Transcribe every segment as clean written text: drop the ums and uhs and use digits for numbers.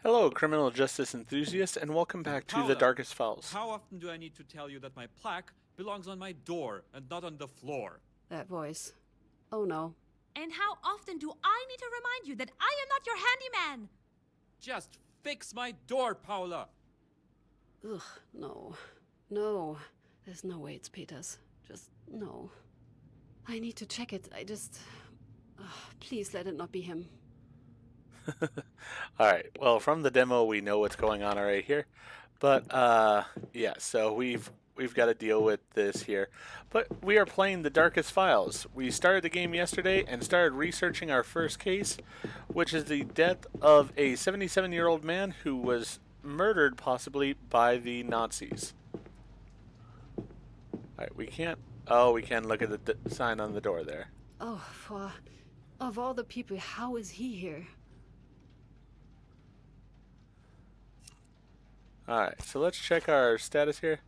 Hello, criminal justice enthusiasts, and welcome back to The Paula, Darkest Files. how often do I need to tell you that my plaque belongs on my door and not on the floor? That voice. Oh no. And how often do I need to remind you that I am not your handyman? Just fix my door, Paula! Ugh, no. No. There's no way it's Peter's. Just no. I need to check it. Please let it not be him. Alright, well, from the demo, we know what's going on right here. But, yeah, so we've got to deal with this here. But we are playing The Darkest Files. We started the game yesterday and started researching our first case, which is the death of a 77-year-old man who was murdered, possibly, by the Nazis. Alright, we can't... Oh, we can look at the sign on the door there. Oh, of all the people, how is he here? Alright, so let's check our status here.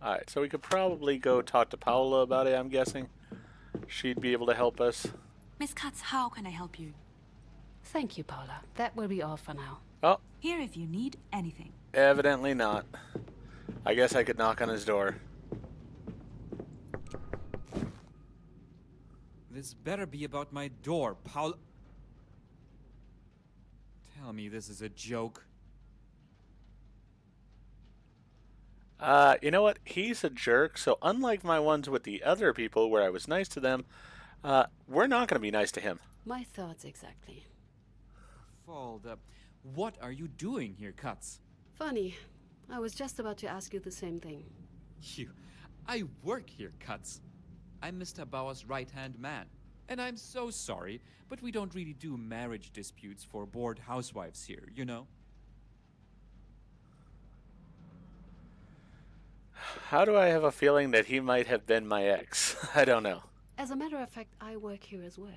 Alright, so we could probably go talk to Paula about it, I'm guessing. She'd be able to help us. Miss Katz, how can I help you? Thank you, Paula. That will be all for now. Oh, Here if you need anything. evidently not. I guess I could knock on his door. This better be about my door, Paula. Tell me this is a joke. You know what? He's a jerk, so unlike my ones with the other people where I was nice to them, we're not going to be nice to him. My thoughts exactly. Falda, what are you doing here, Katz? Funny. I was just about to ask you the same thing. I work here, Katz. I'm Mr. Bauer's right-hand man. And I'm so sorry, but we don't really do marriage disputes for bored housewives here, you know? How do I have a feeling that he might have been my ex? I don't know. As a matter of fact, I work here as well.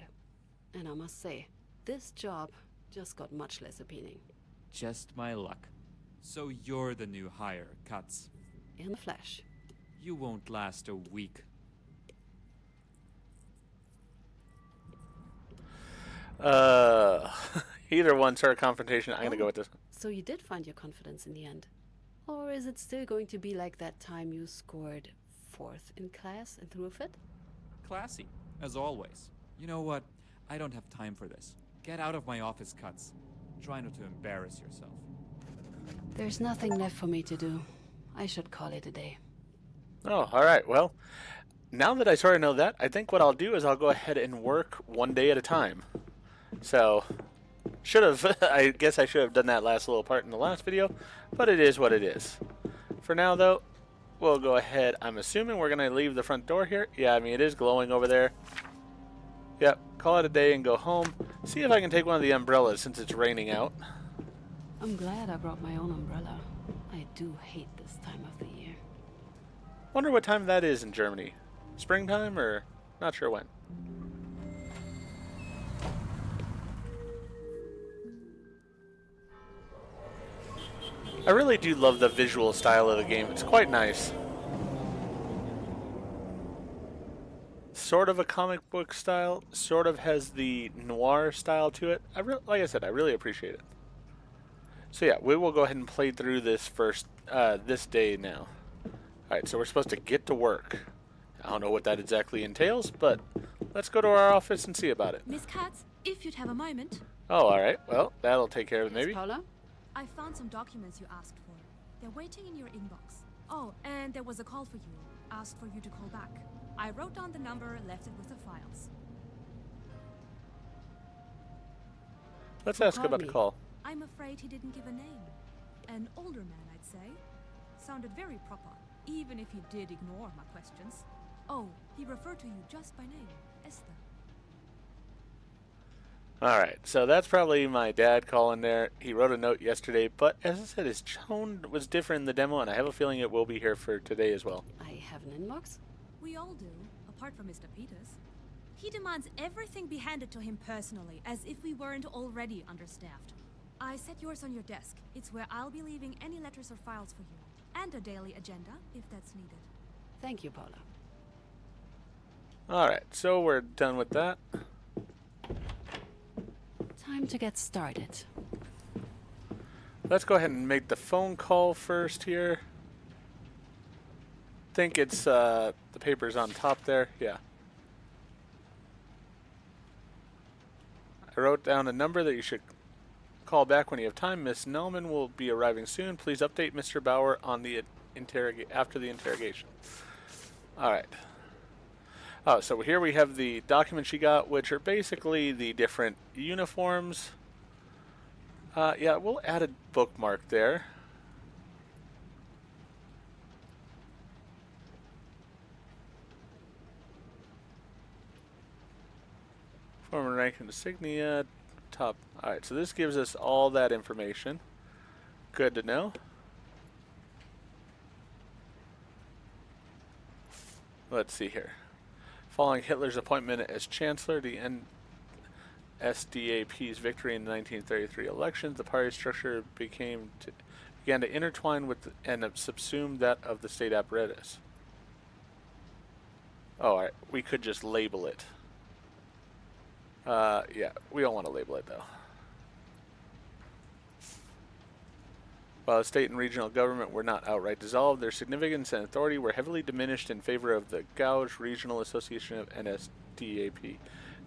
And I must say, this job just got much less appealing. Just my luck. So you're the new hire, Katz. In the flesh. You won't last a week. Either one, sir, confrontation. I'm going to go with this one. So you did find your confidence in the end? Or is it still going to be like that time you scored 4th in class and threw a fit? Classy, as always. You know what? I don't have time for this. Get out of my office, Katz. Try not to embarrass yourself. There's nothing left for me to do. I should call it a day. Oh, alright. Well, now that I sort of know that, I think what I'll do is I'll go ahead and work one day at a time. So, I guess I should have done that last little part in the last video, but it is what it is. For now, though, we'll go ahead. I'm assuming we're going to leave the front door here. Yeah, I mean, it is glowing over there. Yep, call it a day and go home. See if I can take one of the umbrellas since it's raining out. I'm glad I brought my own umbrella. I do hate this time of the year. Wonder what time that is in Germany. Springtime or not sure when. I really do love the visual style of the game. It's quite nice. Sort of a comic book style, sort of has the noir style to it. Like I said, I really appreciate it. So yeah, we will go ahead and play through this this day now. Alright, so we're supposed to get to work. I don't know what that exactly entails, but let's go to our office and see about it. Miss Katz, if you'd have a moment. Oh, alright. Well, that'll take care of it Yes, maybe. Paula? I found some documents you asked for. They're waiting in your inbox. Oh, and there was a call for you. Asked for you to call back. I wrote down the number and left it with the files. Let's Who ask called about the me? call. I'm afraid he didn't give a name. An older man, I'd say. Sounded very proper, even if he did ignore my questions. Oh, he referred to you just by name, Esther. Alright, so that's probably my dad calling there. He wrote a note yesterday, but as I said, his tone was different in the demo, and I have a feeling it will be here for today as well. I have an inbox? We all do, apart from Mr. Peters. He demands everything be handed to him personally, as if we weren't already understaffed. I set yours on your desk. It's where I'll be leaving any letters or files for you. And a daily agenda, if that's needed. Thank you, Paula. Alright, so we're done with that. Time to get started. Let's go ahead and make the phone call first here. Think it's the paper's on top there. Yeah. I wrote down a number that you should call back when you have time. Miss Nelman will be arriving soon. Please update Mr. Bauer on the after the interrogation. All right. Oh, so here we have the documents she got, which are basically the different uniforms. Yeah, we'll add a bookmark there. Former rank and insignia, top. Alright, so this gives us all that information. Good to know. Let's see here. Following Hitler's appointment as Chancellor, the NSDAP's victory in the 1933 elections, the party structure began to intertwine with and subsume that of the state apparatus. Oh, alright, we could just label it. Yeah, we don't want to label it though. While the state and regional government were not outright dissolved, their significance and authority were heavily diminished in favor of the Gauge Regional Association of NSDAP.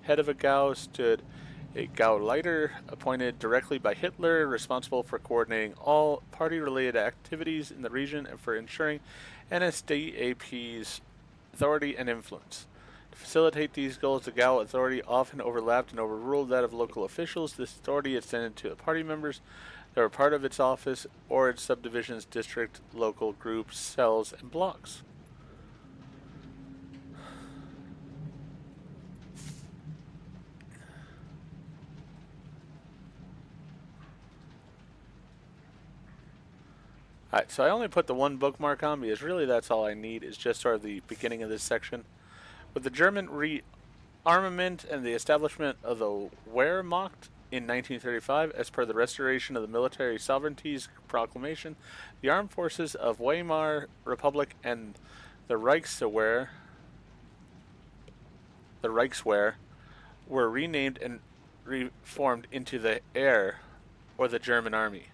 Head of a Gau stood a Gauleiter appointed directly by Hitler, responsible for coordinating all party-related activities in the region and for ensuring NSDAP's authority and influence. To facilitate these goals, the Gau authority often overlapped and overruled that of local officials. This authority extended to the party members that were part of its office or its subdivisions, district, local groups, cells, and blocks. Alright, so I only put the one bookmark on because really that's all I need, is just sort of the beginning of this section. With the German rearmament and the establishment of the Wehrmacht in 1935, as per the Restoration of the Military Sovereignties Proclamation, the armed forces of Weimar Republic and the Reichswehr were renamed and reformed into the Heer, or the German Army.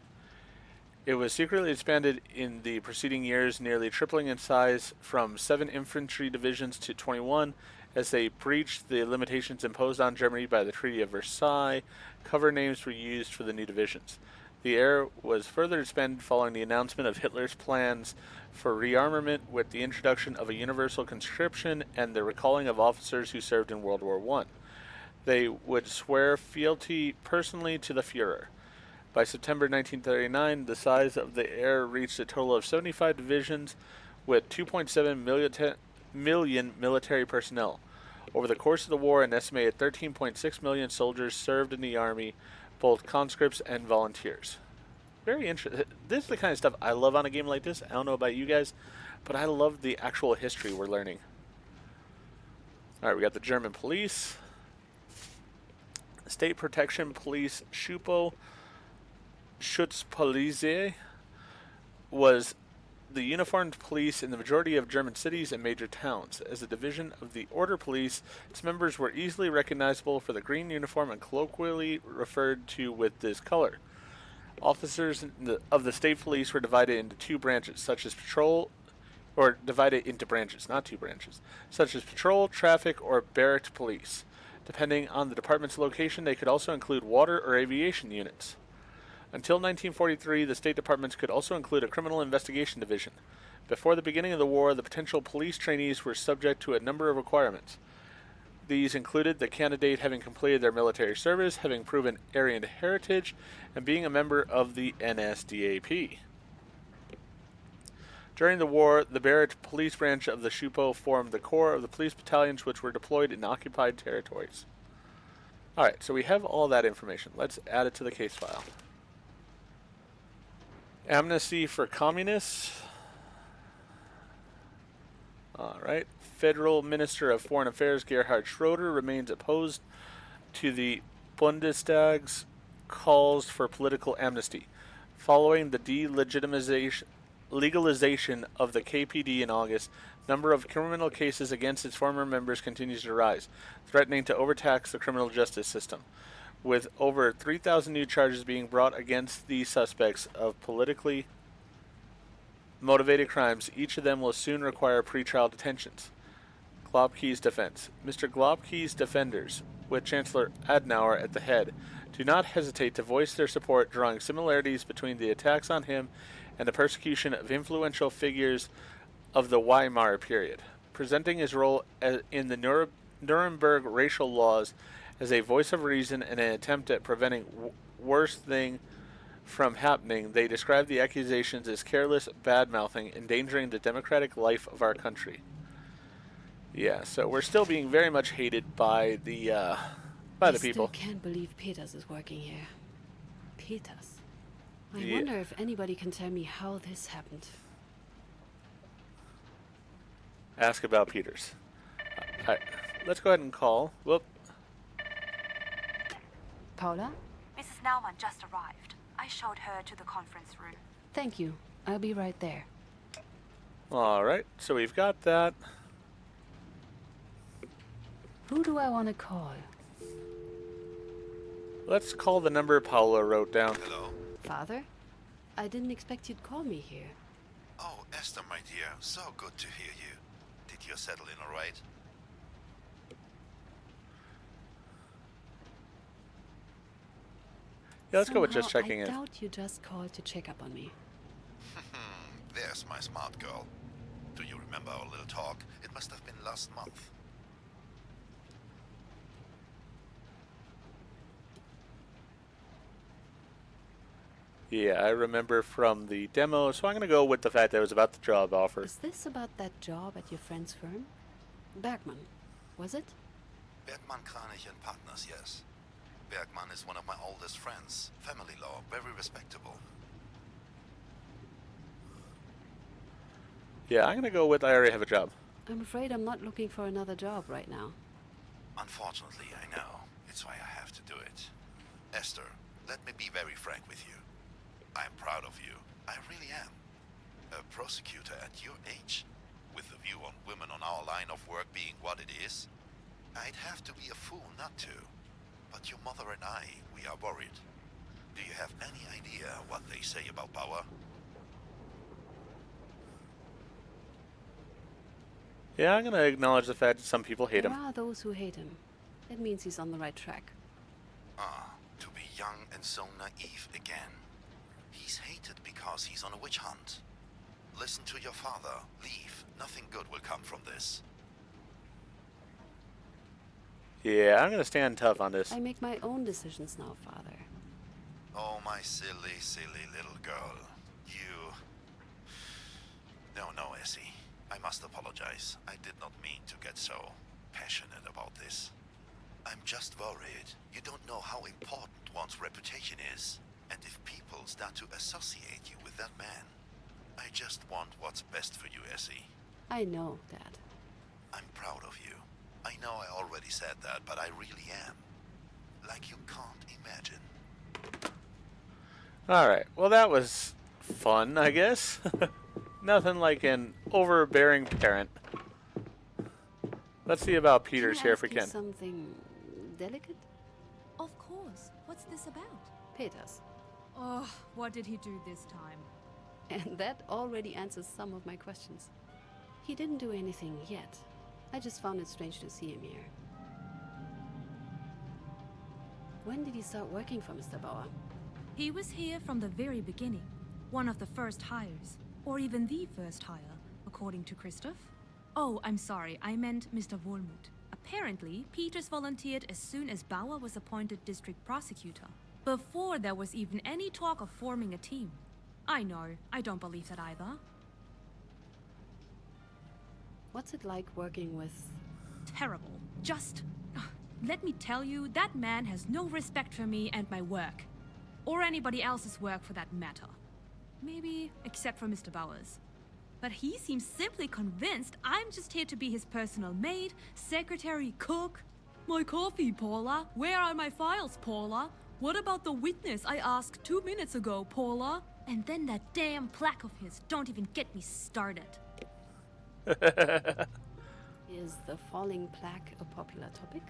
It was secretly expanded in the preceding years, nearly tripling in size from 7 infantry divisions to 21, as they breached the limitations imposed on Germany by the Treaty of Versailles. Cover names were used for the new divisions. The Heer was further expanded following the announcement of Hitler's plans for rearmament with the introduction of a universal conscription and the recalling of officers who served in World War I. They would swear fealty personally to the Führer. By September 1939, the size of the Heer reached a total of 75 divisions with 2.7 million military personnel. Over the course of the war, an estimated 13.6 million soldiers served in the army, both conscripts and volunteers. Very interesting. This is the kind of stuff I love on a game like this. I don't know about you guys, but I love the actual history we're learning. Alright, we got the German police. State Protection Police Schutzpolizei was the uniformed police in the majority of German cities and major towns. As a division of the Order Police, its members were easily recognizable for the green uniform and colloquially referred to with this color. Officers of the state police were divided into two branches, such as patrol, or divided into branches, not two branches, such as patrol, traffic, or barracked police. Depending on the department's location, they could also include water or aviation units. Until 1943, the State Departments could also include a criminal investigation division. Before the beginning of the war, the potential police trainees were subject to a number of requirements. These included the candidate having completed their military service, having proven Aryan heritage, and being a member of the NSDAP. During the war, the barracked police branch of the Schupo formed the core of the police battalions which were deployed in occupied territories. Alright, so we have all that information. Let's add it to the case file. Amnesty for communists. Alright. Federal Minister of Foreign Affairs Gerhard Schroeder remains opposed to the Bundestag's calls for political amnesty. Following the legalization of the KPD in August, number of criminal cases against its former members continues to rise, threatening to overtax the criminal justice system. with over 3,000 new charges being brought against the suspects of politically motivated crimes. Each of them will soon require pretrial detentions. Globke's defense. Mr. Globke's defenders, with Chancellor Adenauer at the head, do not hesitate to voice their support, drawing similarities between the attacks on him and the persecution of influential figures of the Weimar period, presenting his role in the Nuremberg racial laws as a voice of reason and an attempt at preventing worse thing from happening. They describe the accusations as careless bad-mouthing, endangering the democratic life of our country. Yeah, so we're still being very much hated by the people. I still can't believe Peters is working here. Peters. I Yeah. wonder if anybody can tell me how this happened. Ask about Peters. Alright, let's go ahead and call. Whoop. Paula? Mrs. Naumann just arrived. I showed her to the conference room. Thank you. I'll be right there. Alright, so we've got that. Who do I want to call? Let's call the number Paula wrote down. Hello. Father? I didn't expect you'd call me here. Oh, Esther, my dear, so good to hear you. Did you settle in all right? Yeah, let's go with just Somehow, checking I in. doubt you just called to check up on me. There's my smart girl. Do you remember our little talk? It must have been last month. Yeah, I remember from the demo, so I'm going to go with the fact that it was about the job offer. Is this about that job at your friend's firm? Bergman, was it? Bergman, Kranich and Partners, yes. Bergman is one of my oldest friends. Family law, very respectable. Yeah, I'm going to go with I already have a job. I'm afraid I'm not looking for another job right now. Unfortunately, I know. It's why I have to do it. Esther, let me be very frank with you. I'm proud of you. I really am. A prosecutor at your age, with the view on women on our line of work being what it is, I'd have to be a fool not to. But your mother and I, we are worried. Do you have any idea what they say about Bauer? Yeah, I'm going to acknowledge the fact that some people hate There him. are those who hate him. That means he's on the right track. To be young and so naive again. He's hated because he's on a witch hunt. Listen to your father. Leave. Nothing good will come from this. Yeah, I'm going to stand tough on this. I make my own decisions now, Father. Oh, my silly, silly little girl. You... No, Essie. I must apologize. I did not mean to get so passionate about this. I'm just worried. You don't know how important one's reputation is. And if people start to associate you with that man. I just want what's best for you, Essie. I know, Dad. I'm proud of you. I know I already said that, but I really am. Like you can't imagine. Alright, well that was fun, I guess. Nothing like an overbearing parent. Let's see about Peters Can I here if ask we you can. something delicate? Of course. What's this about? Peters. Oh, what did he do this time? And that already answers some of my questions. He didn't do anything yet. I just found it strange to see him here. When did he start working for Mr. Bauer? He was here from the very beginning. One of the first hires. Or even the first hire, according to Christoph. Oh, I'm sorry, I meant Mr. Wohlmuth. Apparently, Peters volunteered as soon as Bauer was appointed district prosecutor. Before there was even any talk of forming a team. I know, I don't believe that either. What's it like working with... Terrible. Just... let me tell you, that man has no respect for me and my work. Or anybody else's work for that matter. Maybe, except for Mr. Bowers. But he seems simply convinced I'm just here to be his personal maid, secretary, cook. My coffee, Paula. Where are my files, Paula? What about the witness I asked 2 minutes ago, Paula? And then that damn plaque of his. Don't even get me started. Is the falling plaque a popular topic?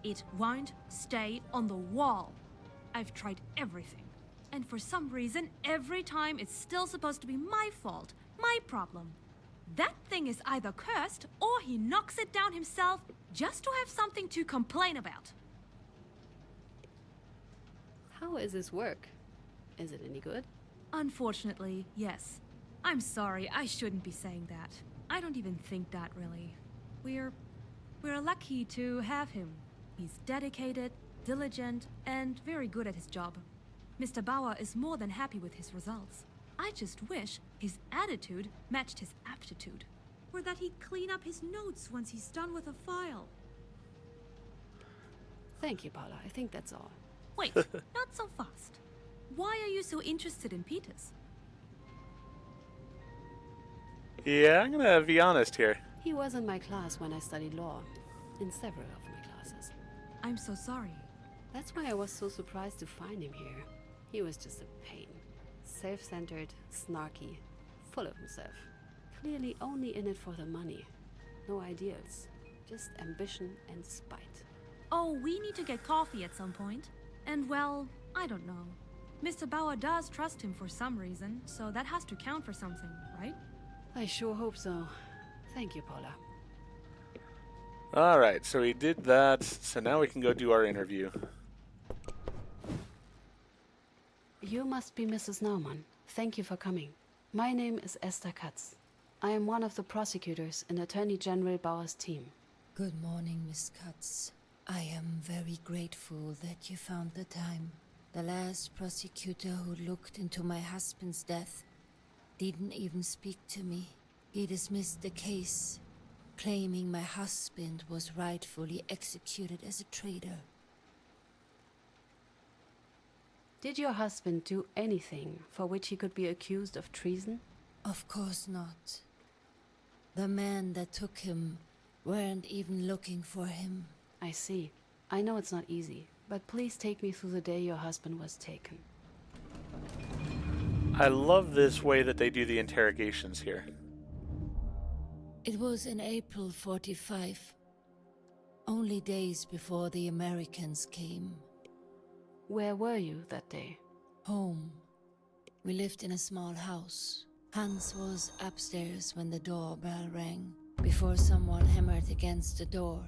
It won't stay on the wall. I've tried everything. And for some reason, every time it's still supposed to be my fault, my problem. That thing is either cursed or he knocks it down himself just to have something to complain about. How is this work? Is it any good? Unfortunately, yes. I'm sorry, I shouldn't be saying that. I don't even think that, really. We're lucky to have him. He's dedicated, diligent, and very good at his job. Mr. Bauer is more than happy with his results. I just wish his attitude matched his aptitude. Or that he'd clean up his notes once he's done with a file. Thank you, Paula. I think that's all. Wait, not so fast. Why are you so interested in Peters? Yeah, I'm gonna be honest here. He was in my class when I studied law. In several of my classes. I'm so sorry. That's why I was so surprised to find him here. He was just a pain. Self-centered, snarky, full of himself. Clearly only in it for the money. No ideals. Just ambition and spite. Oh, we need to get coffee at some point. And well, I don't know. Mr. Bauer does trust him for some reason, so that has to count for something, right? I sure hope so. Thank you, Paula. Alright, so we did that, so now we can go do our interview. You must be Mrs. Naumann. Thank you for coming. My name is Esther Katz. I am one of the prosecutors in Attorney General Bauer's team. Good morning, Miss Katz. I am very grateful that you found the time. The last prosecutor who looked into my husband's death didn't even speak to me. He dismissed the case, claiming my husband was rightfully executed as a traitor. Did your husband do anything for which he could be accused of treason? Of course not. The men that took him weren't even looking for him. I see. I know it's not easy, but please take me through the day your husband was taken. I love this way that they do the interrogations here. It was in April 45, only days before the Americans came. Where were you that day? Home. We lived in a small house. Hans was upstairs when the doorbell rang, before someone hammered against the door.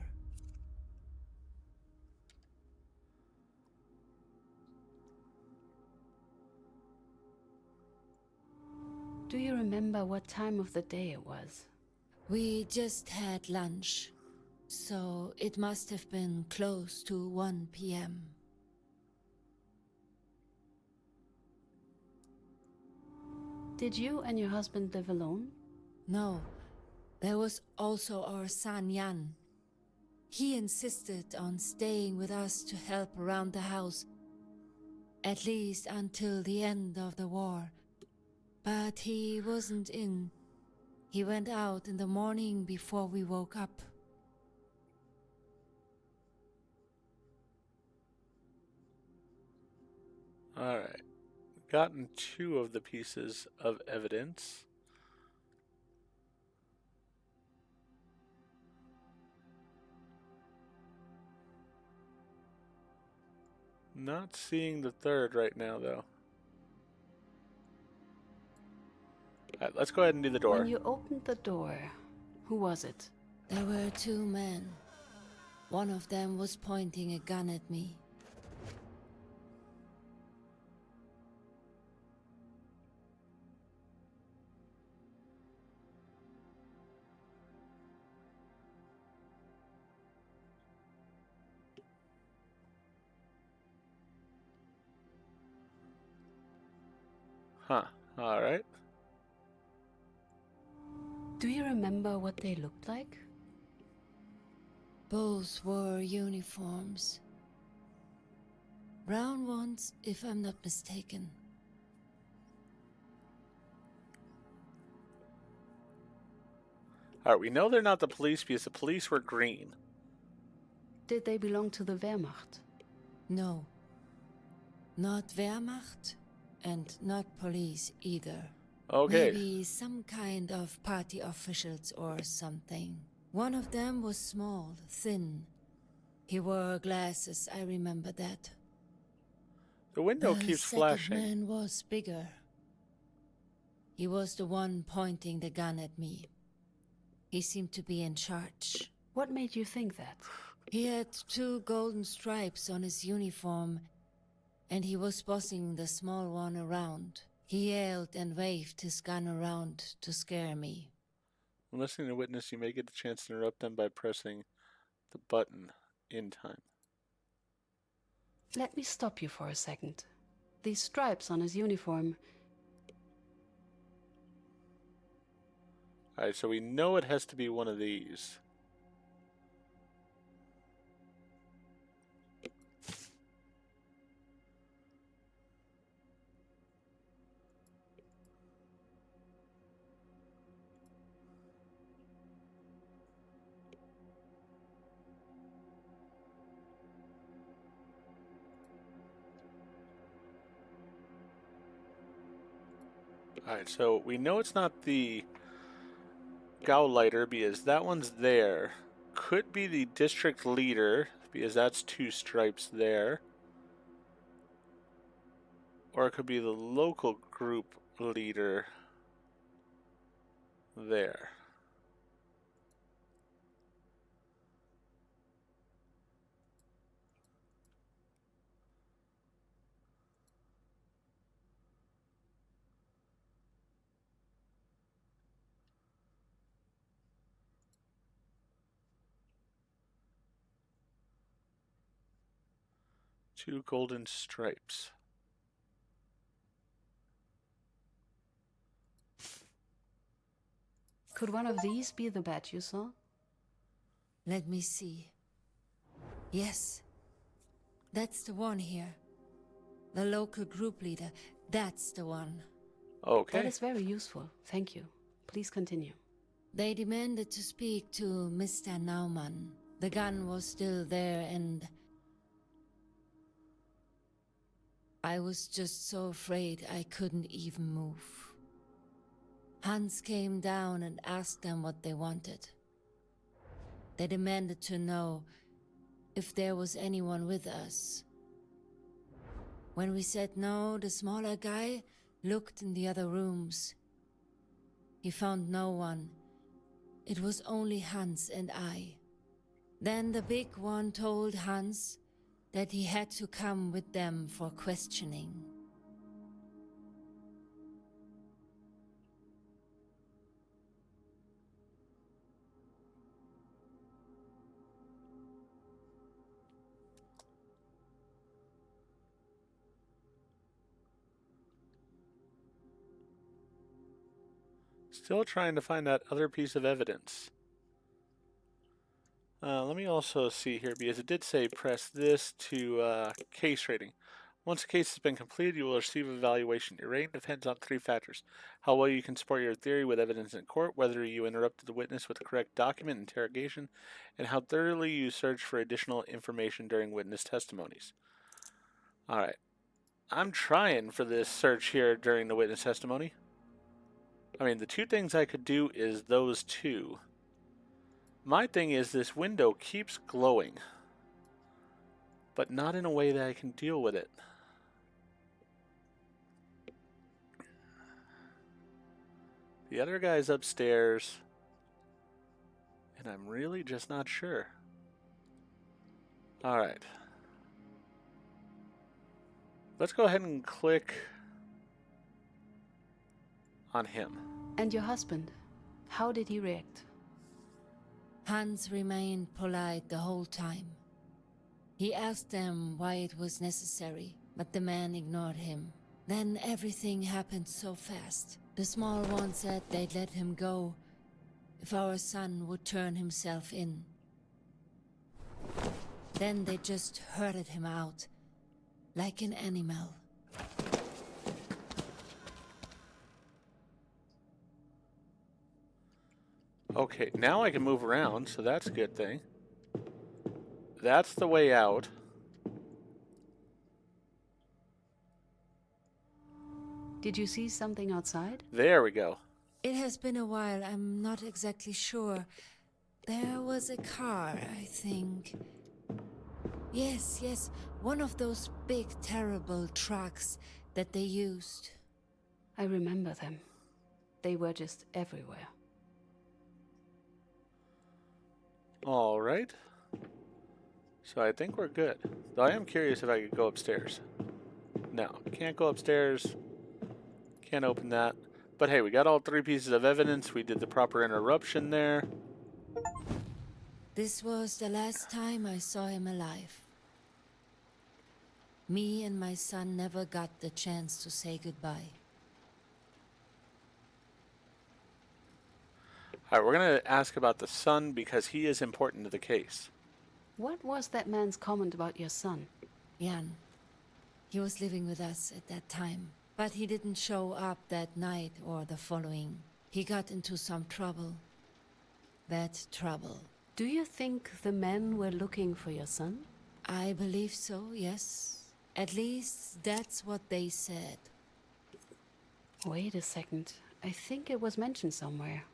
Do you remember what time of the day it was? We just had lunch, so it must have been close to 1 p.m. Did you and your husband live alone? No, there was also our son Jan. He insisted on staying with us to help around the house, at least until the end of the war. But he wasn't in. He went out in the morning before we woke up. Alright. Gotten 2 of the pieces of evidence. Not seeing the third right now, though. Alright, let's go ahead and do the door. When you opened the door, who was it? There were 2 men. One of them was pointing a gun at me. Huh. Alright. Do you remember what they looked like? Both wore uniforms. Brown ones, if I'm not mistaken. Alright, we know they're not the police because the police were green. Did they belong to the Wehrmacht? No. Not Wehrmacht, and not police either. Okay. Maybe some kind of party officials or something. One of them was small, thin. He wore glasses, I remember that. The window The keeps second flashing. man was bigger. He was the one pointing the gun at me. He seemed to be in charge. What made you think that? He had 2 golden stripes on his uniform, and he was bossing the small one around. He yelled and waved his gun around to scare me. When listening to witness, you may get the chance to interrupt them by pressing the button in time. Let me stop you for a second. These stripes on his uniform. Alright, so we know it has to be one of these. Alright, so we know it's not the Gauleiter because that one's there. Could be the district leader because that's 2 stripes there. Or it could be the local group leader there. Two golden stripes. Could one of these be the badge you saw? Let me see. Yes. That's the one here. The local group leader. That's the one. Okay. That is very useful. Thank you. Please continue. They demanded to speak to Mr. Naumann. The gun was still there and I was just so afraid I couldn't even move. Hans came down and asked them what they wanted. They demanded to know if there was anyone with us. When we said no, the smaller guy looked in the other rooms. He found no one. It was only Hans and I. Then the big one told Hans that he had to come with them for questioning. Still trying to find that other piece of evidence. Let me also see here, because it did say press this to case rating. Once the case has been completed, you will receive an evaluation. Your rating depends on 3 factors. How well you can support your theory with evidence in court, whether you interrupted the witness with the correct document interrogation, and how thoroughly you search for additional information during witness testimonies. Alright. I'm trying for this search here during the witness testimony. I mean, the 2 things I could do is those 2. My thing is this window keeps glowing, but not in a way that I can deal with it. The other guy's upstairs, and I'm really just not sure. Alright. Let's go ahead and click on him. And your husband? How did he react? Hans remained polite the whole time. He asked them why it was necessary, but the man ignored him. Then everything happened so fast. The small one said they'd let him go if our son would turn himself in. Then they just herded him out, like an animal. Okay, now I can move around, so that's a good thing. That's the way out. Did you see something outside? There we go. It has been a while, I'm not exactly sure. There was a car, I think. Yes, yes, one of those big, terrible trucks that they used. I remember them. They were just everywhere. All right. So I think we're good. Though I am curious if I could go upstairs. No, can't go upstairs. Can't open that. But hey, we got all 3 pieces of evidence. We did the proper interruption there. This was the last time I saw him alive. Me and my son never got the chance to say goodbye. Alright, we're going to ask about the son because he is important to the case. What was that man's comment about your son? Jan. He was living with us at that time, but he didn't show up that night or the following. He got into some trouble. Bad trouble. Do you think the men were looking for your son? I believe so, yes. At least that's what they said. Wait a second. I think it was mentioned somewhere.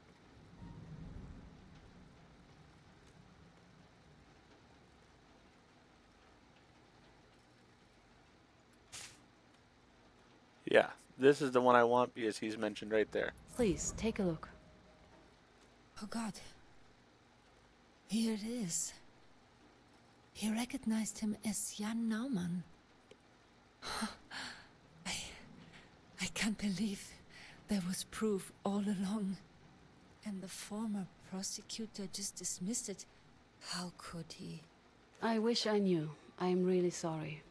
Yeah, this is the one I want because he's mentioned right there. Please, take a look. Oh God. Here it is. He recognized him as Jan Naumann. I can't believe there was proof all along. And the former prosecutor just dismissed it. How could he? I wish I knew. I am really sorry.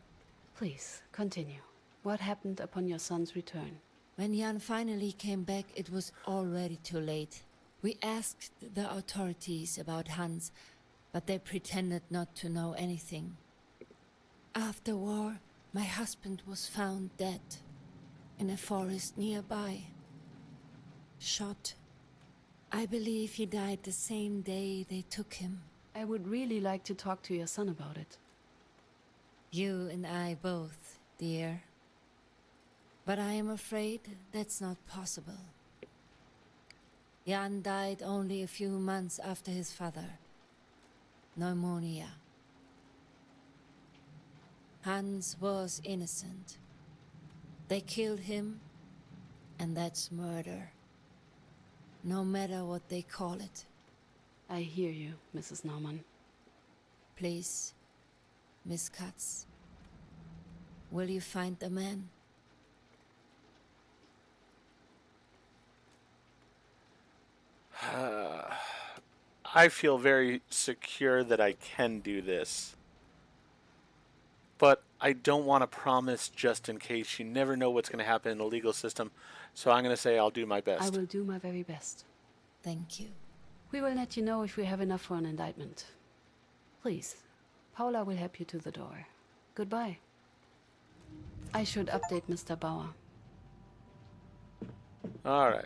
Please, continue. What happened upon your son's return? When Jan finally came back, it was already too late. We asked the authorities about Hans, but they pretended not to know anything. After war, my husband was found dead in a forest nearby. Shot. I believe he died the same day they took him. I would really like to talk to your son about it. You and I both, dear. But I am afraid that's not possible. Jan died only a few months after his father. Pneumonia. Hans was innocent. They killed him, and that's murder. No matter what they call it. I hear you, Mrs. Naumann. Please, Miss Katz. Will you find the man? I feel very secure that I can do this. But I don't want to promise just in case. You never know what's going to happen in the legal system. So I'm going to say I'll do my best. I will do my very best. Thank you. We will let you know if we have enough for an indictment. Please, Paula will help you to the door. Goodbye. I should update Mr. Bauer. All right.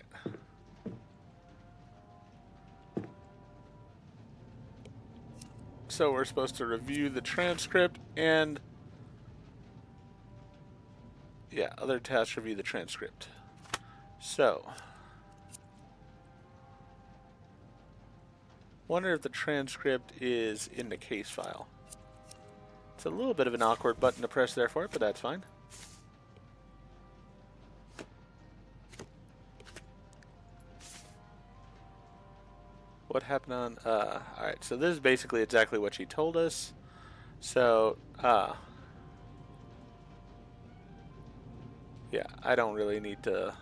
So we're supposed to review the transcript and... yeah, other tasks, review the transcript. So... wonder if the transcript is in the case file. It's a little bit of an awkward button to press there for it, but that's fine. What happened on, alright, so this is basically exactly what she told us. So, yeah, I don't really need to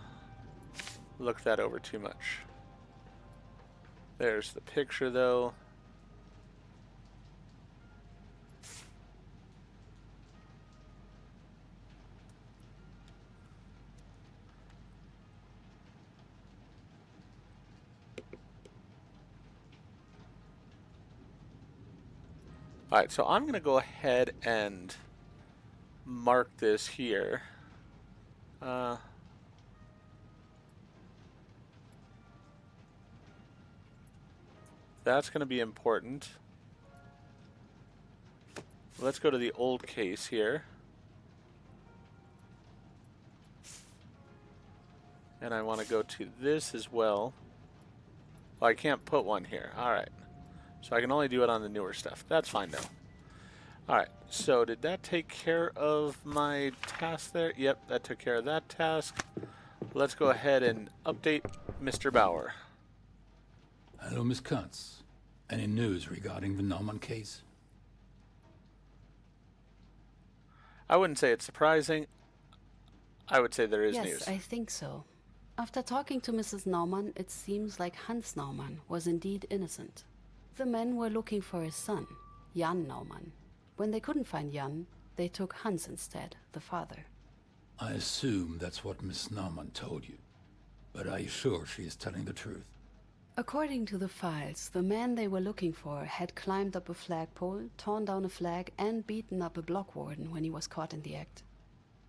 look that over too much. There's the picture, though. Alright, so I'm going to go ahead and mark this here. That's going to be important. Let's go to the old case here. And I want to go to this as well. Oh, I can't put one here. Alright. So I can only do it on the newer stuff. That's fine, though. Alright, so did that take care of my task there? Yep, that took care of that task. Let's go ahead and update Mr. Bauer. Hello, Miss Katz. Any news regarding the Naumann case? I wouldn't say it's surprising. I would say there is Yes, news. I think so. After talking to Mrs. Naumann, it seems like Hans Naumann was indeed innocent. The men were looking for his son, Jan Naumann. When they couldn't find Jan, they took Hans instead, the father. I assume that's what Miss Naumann told you. But are you sure she is telling the truth? According to the files, the man they were looking for had climbed up a flagpole, torn down a flag, and beaten up a block warden when he was caught in the act.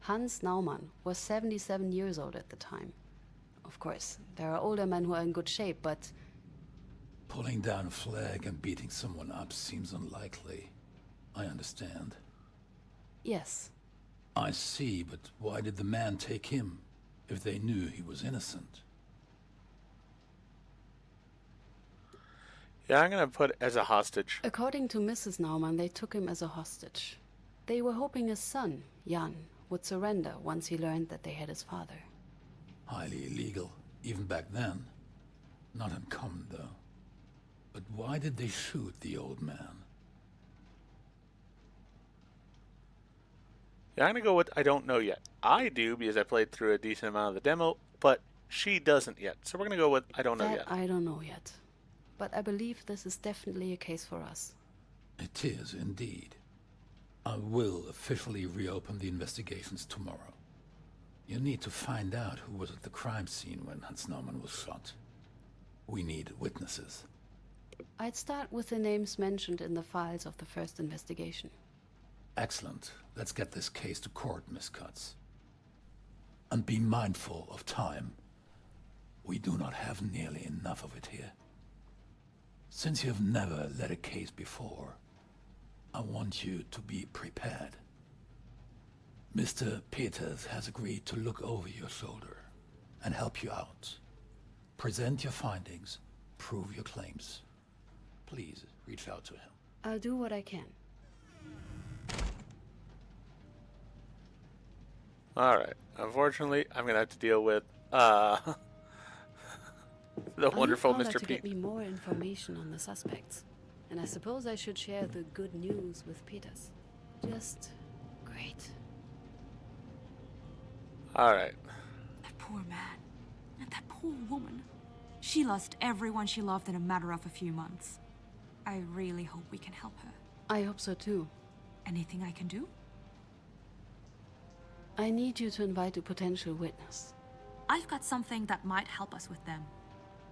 Hans Naumann was 77 years old at the time. Of course, there are older men who are in good shape, but Pulling down a flag and beating someone up seems unlikely. I understand. yes, I see, but why did the man take him if they knew he was innocent? Yeah, I'm gonna put as a hostage. according to Mrs. Naumann, they took him as a hostage. They were hoping his son, Jan, would surrender once he learned that they had his father. Highly illegal, even back then. Not uncommon, though. But why did they shoot the old man? Yeah, I'm gonna go with I don't know yet. I do because I played through a decent amount of the demo, but she doesn't yet. So we're gonna go with I don't know That yet. I don't know yet. But I believe this is definitely a case for us. It is, indeed. I will officially reopen the investigations tomorrow. You need to find out who was at the crime scene when Hans Naumann was shot. We need witnesses. I'd start with the names mentioned in the files of the first investigation. Excellent. Let's get this case to court, Miss Katz. And be mindful of time. We do not have nearly enough of it here. Since you have never led a case before, I want you to be prepared. Mr. Peters has agreed to look over your shoulder and help you out. Present your findings, prove your claims. Please reach out to him. I'll do what I can. Alright. Unfortunately, I'm gonna have to deal with the I'll wonderful need Paula Mr. to get Pete. me more information on the suspects. And I suppose I should share the good news with Peters. Just great. Alright. That poor man. And that poor woman. She lost everyone she loved in a matter of a few months. I really hope we can help her. I hope so too. Anything I can do? I need you to invite a potential witness. I've got something that might help us with them.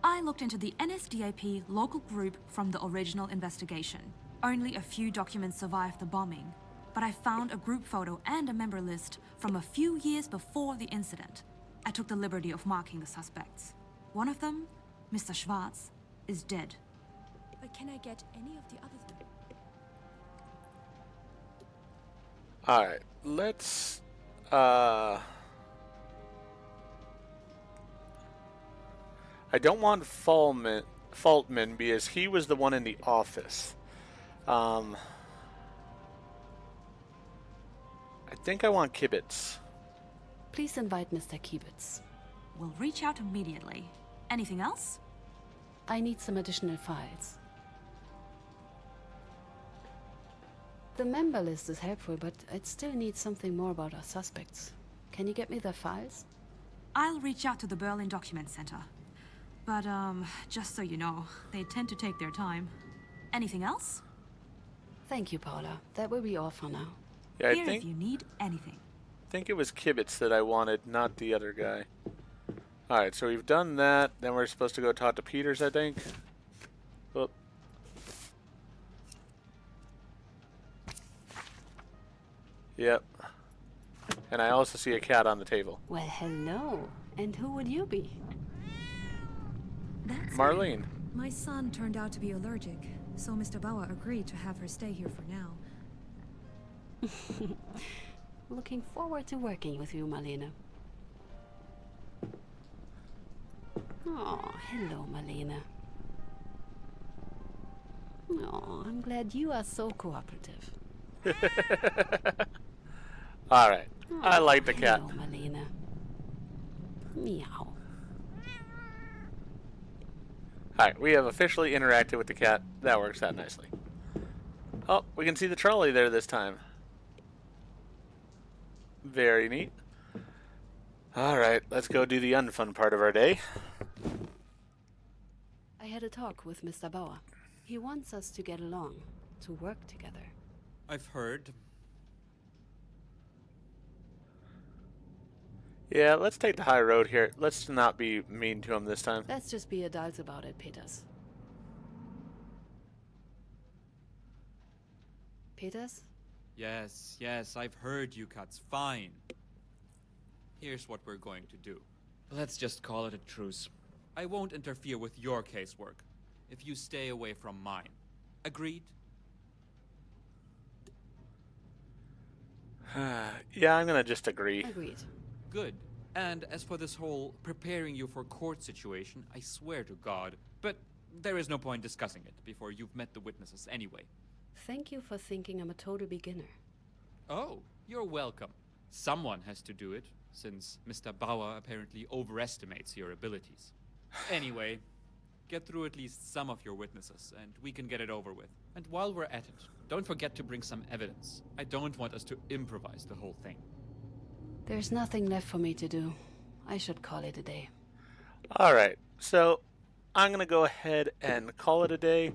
I looked into the NSDAP local group from the original investigation. Only a few documents survived the bombing, but I found a group photo and a member list from a few years before the incident. I took the liberty of marking the suspects. One of them, Mr. Schwarz, is dead. But can I get any of the others? Alright. Let's I don't want Faltman because he was the one in the office. I think I want Kibitz. Please invite Mr. Kibitz. We'll reach out immediately. Anything else? I need some additional files. The member list is helpful, but I'd still need something more about our suspects. Can you get me their files? I'll reach out to the Berlin Document Center. But, just so you know, they tend to take their time. Anything else? Thank you, Paula. That will be all for now. Yeah, Here if you need anything. I think it was Kibitz that I wanted, not the other guy. Alright, so we've done that. Then we're supposed to go talk to Peters, I think. Oop. Yep. And I also see a cat on the table. Well, hello. And who would you be? That's Marlene. My son turned out to be allergic, so Mr. Bauer agreed to have her stay here for now. Looking forward to working with you, Marlene. Oh, hello, Marlene. Oh, I'm glad you are so cooperative. Alright. I like the cat. Hello, Malena. Meow. Alright, we have officially interacted with the cat. That works out nicely. Oh, we can see the trolley there this time. Very neat. Alright, let's go do the unfun part of our day. I had a talk with Mr. Bauer. He wants us to get along, to work together. I've heard. Yeah, let's take the high road here. Let's not be mean to him this time. Let's just be adults about it, Peters. Peters? Yes, yes, I've heard you, Cuts. Fine. Here's what we're going to do. Let's just call it a truce. I won't interfere with your casework if you stay away from mine. Agreed? Yeah, I'm gonna just agree. Agreed. Good. And as for this whole preparing you for court situation, I swear to God. But there is no point discussing it before you've met the witnesses anyway. Thank you for thinking I'm a total beginner. Oh, you're welcome. Someone has to do it, since Mr. Bauer apparently overestimates your abilities. Anyway, get through at least some of your witnesses, and we can get it over with. And while we're at it, don't forget to bring some evidence. I don't want us to improvise the whole thing. There's nothing left for me to do. I should call it a day. Alright, so I'm gonna go ahead and call it a day,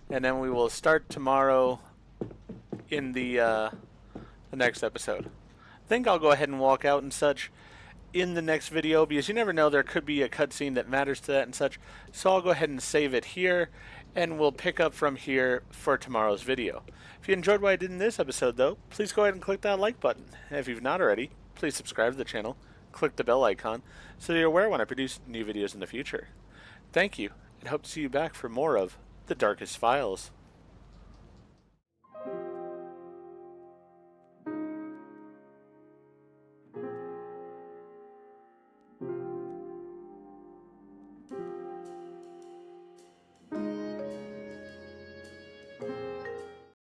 and then we will start tomorrow in the next episode. I think I'll go ahead and walk out and such in the next video, because you never know, there could be a cutscene that matters to that and such. So I'll go ahead and save it here, and we'll pick up from here for tomorrow's video. If you enjoyed what I did in this episode, though, please go ahead and click that like button. And if you've not already, please subscribe to the channel, click the bell icon, so that you're aware when I produce new videos in the future. Thank you, and hope to see you back for more of The Darkest Files.